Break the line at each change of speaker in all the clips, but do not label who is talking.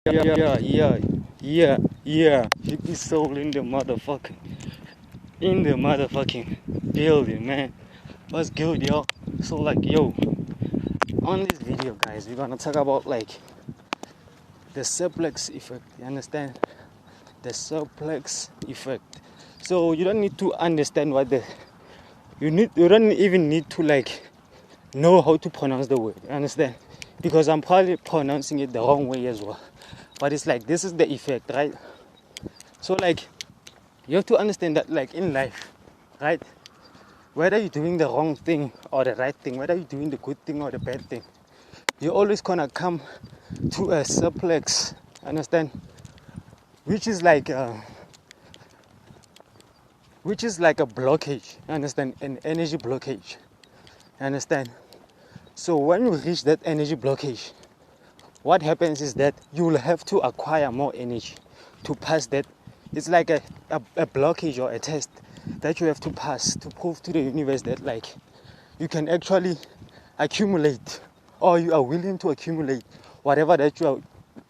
Yeah. Hippie soul in the motherfucking building, man. What's good, yo? So like, yo, on this video, guys, we're gonna talk about like the suplex effect. You understand? The suplex effect. So you don't need to understand you don't even need to like know how to pronounce the word. You understand? Because I'm probably pronouncing it the wrong way as well. But it's like this is the effect, right? So like you have to understand that like in life, right? Whether you're doing the wrong thing or the right thing, whether you're doing the good thing or the bad thing, you're always gonna come to a suplex, understand? Which is like a blockage, understand? An energy blockage, understand? So when you reach that energy blockage, what happens is that you will have to acquire more energy to pass that. It's like a blockage or a test that you have to pass to prove to the universe that like you can actually accumulate, or you are willing to accumulate whatever that you are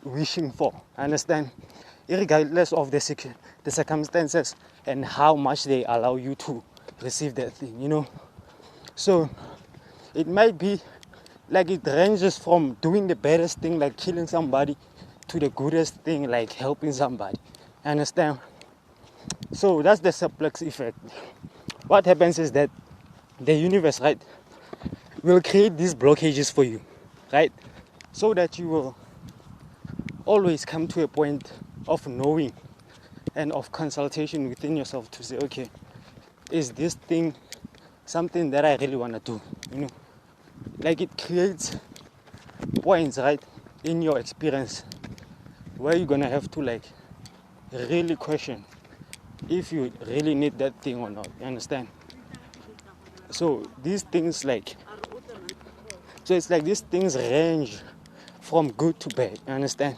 wishing for. Understand? Regardless of the circumstances and how much they allow you to receive that thing, you know. So it might be like it ranges from doing the baddest thing like killing somebody to the goodest thing like helping somebody. Understand? So that's the suplex effect. What happens is that the universe, right, will create these blockages for you, right? So that you will always come to a point of knowing and of consultation within yourself to say, okay, is this thing something that I really want to do? You know, like it creates points, right, in your experience where you're gonna have to like really question if you really need that thing or not. You understand? So these things it's like these things range from good to bad. You understand?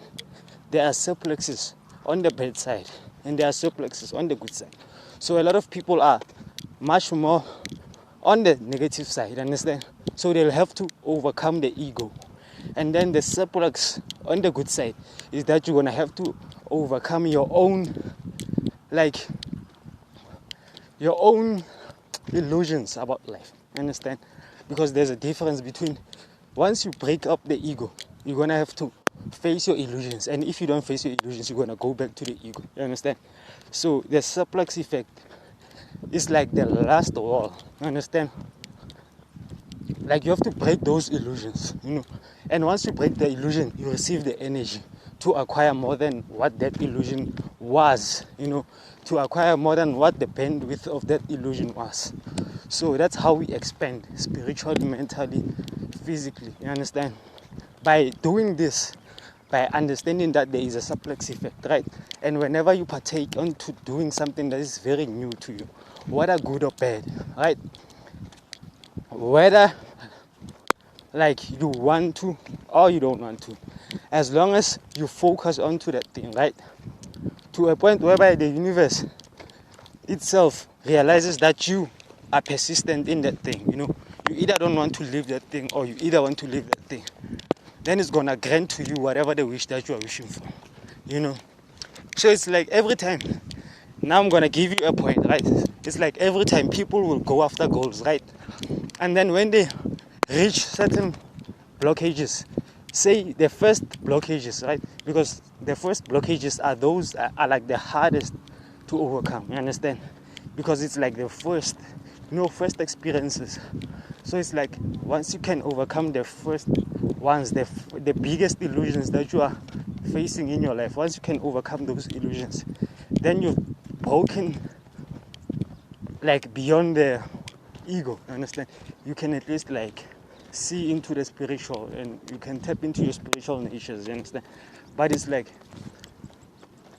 There are suplexes on the bad side and there are suplexes on the good side. So a lot of people are much more on the negative side. Understand? So they'll have to overcome the ego. And then the suplex on the good side is that you're gonna have to overcome your own illusions about life. Understand? Because there's a difference between once you break up the ego, you're gonna have to face your illusions, and if you don't face your illusions, you're gonna go back to the ego. You understand? So the suplex effect is like the last wall. You understand? Like you have to break those illusions, you know. And once you break the illusion, you receive the energy to acquire more than what that illusion was, you know, to acquire more than what the bandwidth of that illusion was. So that's how we expand spiritually, mentally, physically. You understand? By doing this, by understanding that there is a suplex effect, right? And whenever you partake into doing something that is very new to you, whether good or bad, right? Whether like you want to or you don't want to, as long as you focus onto that thing, right? To a point whereby the universe itself realizes that you are persistent in that thing, you know. You either don't want to leave that thing or you either want to leave that thing. Then it's gonna grant to you whatever the wish that you are wishing for, you know. So it's like every time, now I'm gonna give you a point, right? It's like every time people will go after goals, right? And then when they reach certain blockages, say the first blockages, right? Because the first blockages are like the hardest to overcome, you understand? Because it's like the first experiences. So it's like once you can overcome the first ones, the biggest illusions that you are facing in your life, once you can overcome those illusions, then you've broken like beyond the ego, you understand? You can at least like see into the spiritual and you can tap into your spiritual natures, you understand? But it's like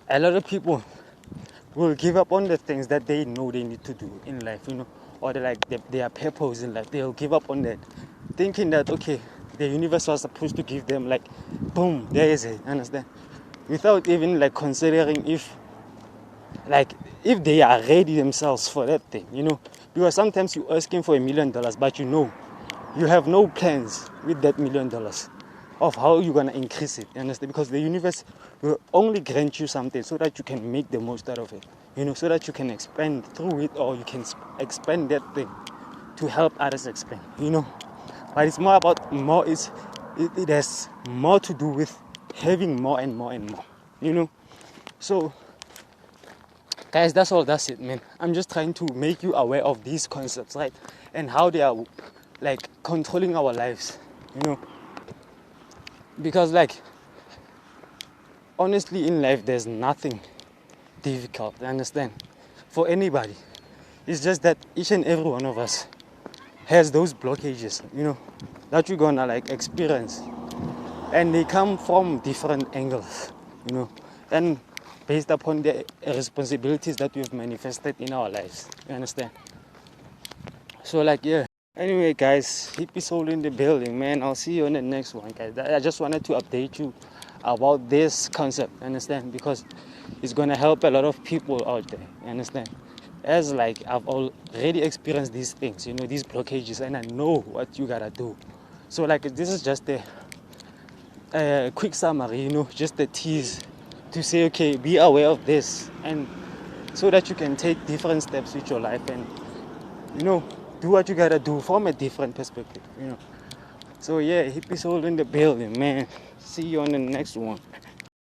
a lot of people will give up on the things that they know they need to do in life, you know, or their purpose in life. They'll give up on that, thinking that okay, the universe was supposed to give them like boom, there is it, understand? Without even like considering if they are ready themselves for that thing, you know. Because sometimes you're asking for $1 million, but you know you have no plans with that $1 million. of how you're gonna increase it. You understand? Because the universe will only grant you something so that you can make the most out of it. So that you can expand through it, or you can expand that thing to help others expand. But it's more about more. It has more to do with having more and more and more. So, guys, that's it, man. I'm just trying to make you aware of these concepts, right? And how they are like controlling our lives. Because honestly, in life there's nothing difficult, you understand, for anybody. It's just that each and every one of us has those blockages, that you're gonna experience, and they come from different angles, and based upon the responsibilities that we've manifested in our lives, you understand. So yeah. Anyway, guys, hippie soul in the building, man. I'll see you on the next one, guys. I just wanted to update you about this concept, understand, because it's gonna help a lot of people out there, you understand. As I've already experienced these things, these blockages, and I know what you gotta do. So this is just a quick summary, just a tease to say, okay, be aware of this, and so that you can take different steps with your life, and do what you gotta do from a different perspective. So yeah, hippie soul in the building, man. See you on the next one.